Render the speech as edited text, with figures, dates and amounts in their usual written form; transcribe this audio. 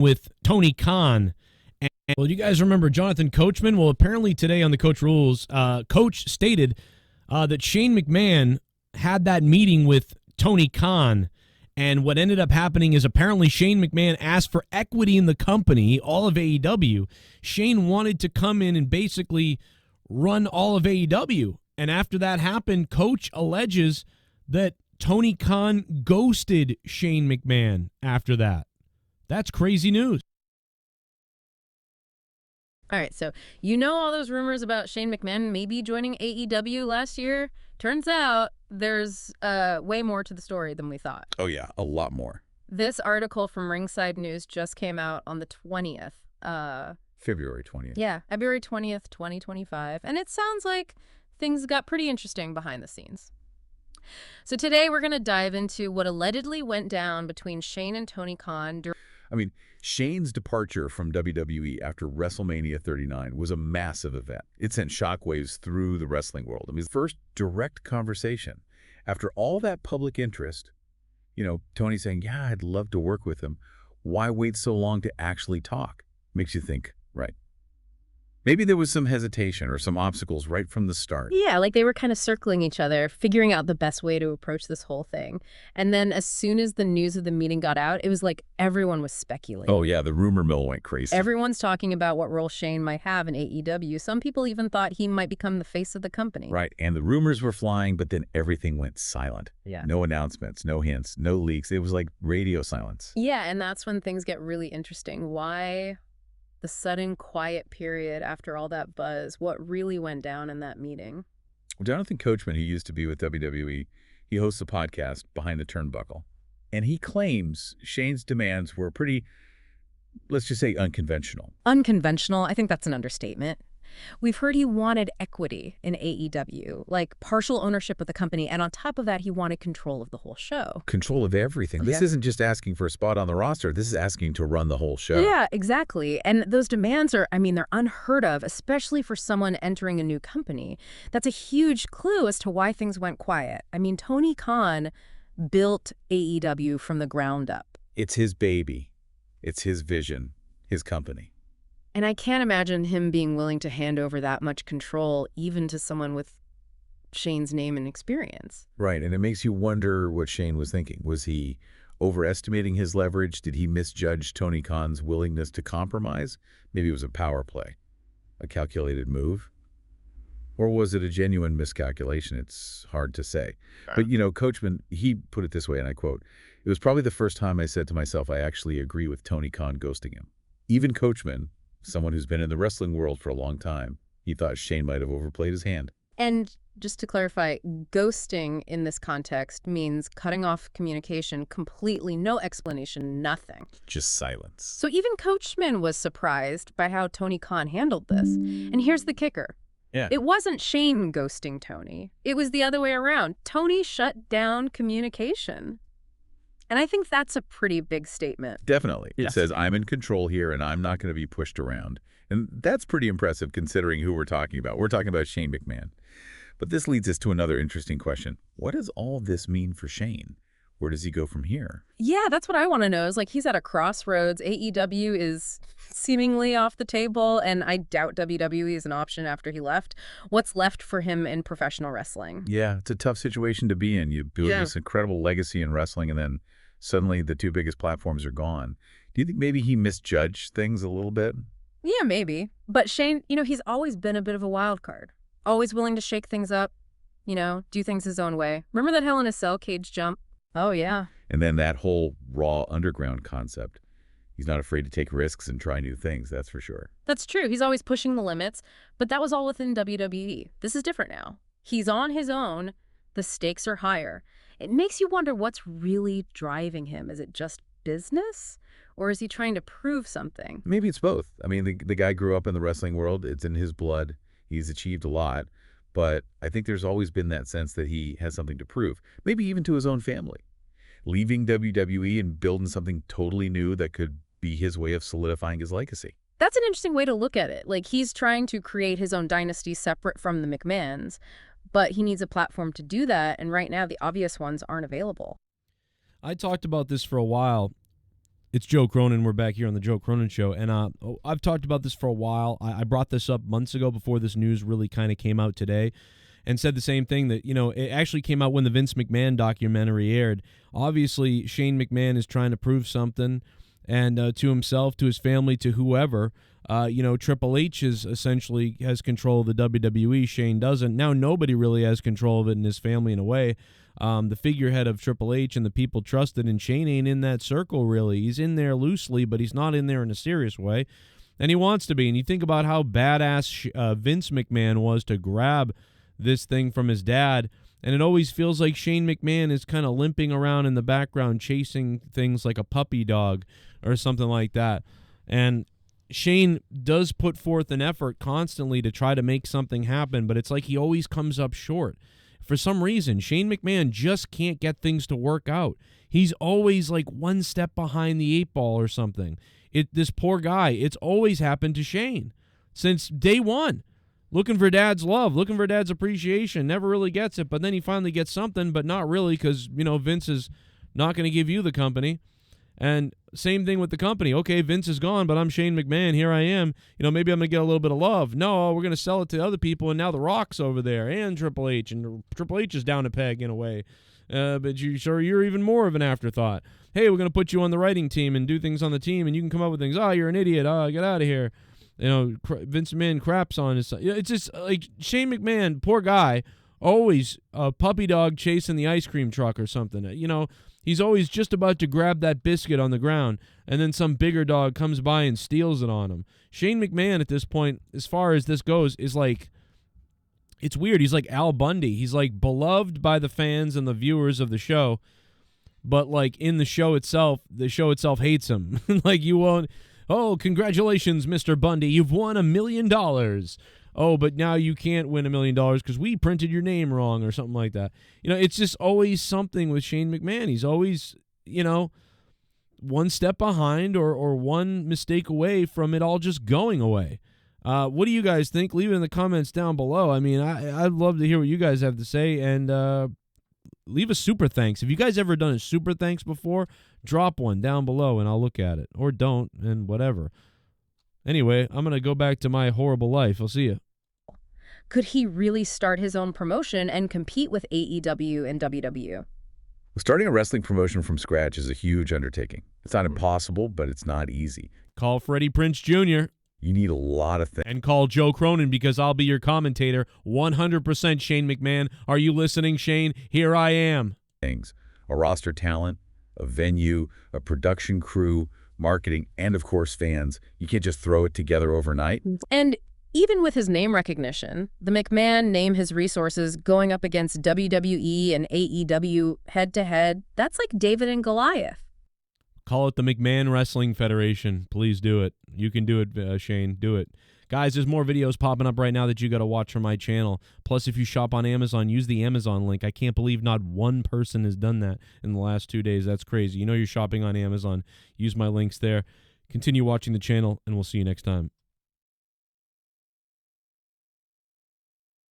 with Tony Khan. And, well, you guys remember Jonathan Coachman? Well, apparently today on the Coach Rules, Coach stated that Shane McMahon had that meeting with Tony Khan. And what ended up happening is apparently Shane McMahon asked for equity in the company, all of AEW. Shane wanted to come in and basically run all of AEW. And after that happened, Coach alleges that Tony Khan ghosted Shane McMahon after that. That's crazy news. All right, so you know all those rumors about Shane McMahon maybe joining AEW last year? Turns out there's way more to the story than we thought. Oh, yeah, a lot more. This article from Ringside News just came out on the 20th. February 20th. Yeah, February 20th, 2025. And it sounds like things got pretty interesting behind the scenes. So today we're going to dive into what allegedly went down between Shane and Tony Khan. Shane's departure from WWE after WrestleMania 39 was a massive event. It sent shockwaves through the wrestling world. The first direct conversation. After all that public interest, Tony saying, yeah, I'd love to work with him. Why wait so long to actually talk? Makes you think, right. Maybe there was some hesitation or some obstacles right from the start. Yeah, like they were kind of circling each other, figuring out the best way to approach this whole thing. And then as soon as the news of the meeting got out, it was like everyone was speculating. Oh, yeah, the rumor mill went crazy. Everyone's talking about what role Shane might have in AEW. Some people even thought he might become the face of the company. Right, and the rumors were flying, but then everything went silent. Yeah. No announcements, no hints, no leaks. It was like radio silence. Yeah, and that's when things get really interesting. Why the sudden quiet period after all that buzz? What really went down in that meeting? Well, Jonathan Coachman, who used to be with WWE, he hosts a podcast, Behind the Turnbuckle, and he claims Shane's demands were pretty, let's just say, unconventional. Unconventional? I think that's an understatement. We've heard he wanted equity in AEW, like partial ownership of the company, and on top of that, he wanted control of the whole show. Control of everything. This isn't just asking for a spot on the roster. This is asking to run the whole show. Yeah, exactly. And those demands are, they're unheard of, especially for someone entering a new company. That's a huge clue as to why things went quiet. Tony Khan built AEW from the ground up. It's his baby. It's his vision, his company. And I can't imagine him being willing to hand over that much control, even to someone with Shane's name and experience. Right, and it makes you wonder what Shane was thinking. Was he overestimating his leverage? Did he misjudge Tony Khan's willingness to compromise? Maybe it was a power play, a calculated move. Or was it a genuine miscalculation? It's hard to say. But, Coachman, he put it this way, and I quote, "It was probably the first time I said to myself, I actually agree with Tony Khan ghosting him." Even Coachman, someone who's been in the wrestling world for a long time, he thought Shane might have overplayed his hand. And just to clarify, ghosting in this context means cutting off communication completely, no explanation, nothing. Just silence. So even Coachman was surprised by how Tony Khan handled this. And here's the kicker. Yeah. It wasn't Shane ghosting Tony. It was the other way around. Tony shut down communication. And I think that's a pretty big statement. Definitely. Yes. It says, I'm in control here and I'm not going to be pushed around. And that's pretty impressive considering who we're talking about. We're talking about Shane McMahon. But this leads us to another interesting question. What does all this mean for Shane? Where does he go from here? Yeah, that's what I want to know. Is he's at a crossroads. AEW is seemingly off the table, and I doubt WWE is an option after he left. What's left for him in professional wrestling? Yeah, it's a tough situation to be in. You build this incredible legacy in wrestling, and then suddenly the two biggest platforms are gone. Do you think maybe he misjudged things a little bit? Yeah, maybe. But Shane, he's always been a bit of a wild card. Always willing to shake things up, do things his own way. Remember that Hell in a Cell cage jump? Oh, yeah. And then that whole Raw Underground concept. He's not afraid to take risks and try new things, that's for sure. That's true. He's always pushing the limits, but that was all within WWE. This is different now. He's on his own. The stakes are higher. It makes you wonder what's really driving him. Is it just business? Or is he trying to prove something? Maybe it's both. The guy grew up in the wrestling world. It's in his blood. He's achieved a lot. But I think there's always been that sense that he has something to prove, maybe even to his own family. Leaving WWE and building something totally new that could be his way of solidifying his legacy. That's an interesting way to look at it. He's trying to create his own dynasty separate from the McMahons, but he needs a platform to do that, and right now the obvious ones aren't available. I talked about this for a while. It's Joe Cronin. We're back here on the Joe Cronin Show. And I've talked about this for a while. I brought this up months ago before this news really kind of came out today, and said the same thing, that, it actually came out when the Vince McMahon documentary aired. Obviously, Shane McMahon is trying to prove something, and to himself, to his family, to whoever. Triple H essentially has control of the WWE. Shane doesn't. Now nobody really has control of it in his family in a way. The figurehead of Triple H and the people trusted, and Shane ain't in that circle really. He's in there loosely, but he's not in there in a serious way. And he wants to be. And you think about how badass Vince McMahon was to grab this thing from his dad, and it always feels like Shane McMahon is kind of limping around in the background chasing things like a puppy dog or something like that. And Shane does put forth an effort constantly to try to make something happen, but it's like he always comes up short. For some reason, Shane McMahon just can't get things to work out. He's always like one step behind the 8 ball or something. This poor guy, it's always happened to Shane since day one. Looking for dad's love, looking for dad's appreciation, never really gets it, but then he finally gets something, but not really, because, Vince is not going to give you the company. And same thing with the company. Okay, Vince is gone, but I'm Shane McMahon. Here I am. Maybe I'm going to get a little bit of love. No, we're going to sell it to other people, and now The Rock's over there, and Triple H, and Triple H is down a peg in a way. But you're even more of an afterthought. Hey, we're going to put you on the writing team and do things on the team, and you can come up with things. Oh, you're an idiot. Oh, get out of here. Vince McMahon craps on his son. It's just like Shane McMahon, poor guy, always a puppy dog chasing the ice cream truck or something. He's always just about to grab that biscuit on the ground, and then some bigger dog comes by and steals it on him. Shane McMahon at this point, as far as this goes, is like, it's weird. He's like Al Bundy. He's like beloved by the fans and the viewers of the show, but like in the show itself hates him. Like, you won't. Oh, congratulations, Mr. Bundy. You've won $1 million. Oh, but now you can't win $1 million because we printed your name wrong or something like that. It's just always something with Shane McMahon. He's always, one step behind or one mistake away from it all just going away. What do you guys think? Leave it in the comments down below. I mean, I'd love to hear what you guys have to say, and leave a super thanks. Have you guys ever done a super thanks before? Drop one down below and I'll look at it. Or don't, and whatever. Anyway, I'm going to go back to my horrible life. I'll see you. Could he really start his own promotion and compete with AEW and WWE? Starting a wrestling promotion from scratch is a huge undertaking. It's not impossible, but it's not easy. Call Freddie Prinze Jr. You need a lot of things. And call Joe Cronin, because I'll be your commentator. 100% Shane McMahon. Are you listening, Shane? Here I am. Things. A roster talent, a venue, a production crew, marketing, and of course fans. You can't just throw it together overnight. And even with his name recognition, the McMahon name his resources going up against WWE and AEW head-to-head, that's like David and Goliath. Call it the McMahon Wrestling Federation. Please do it. You can do it, Shane. Do it. Guys, there's more videos popping up right now that you got to watch from my channel. Plus, if you shop on Amazon, use the Amazon link. I can't believe not one person has done that in the last 2 days. That's crazy. You're shopping on Amazon. Use my links there. Continue watching the channel, and we'll see you next time.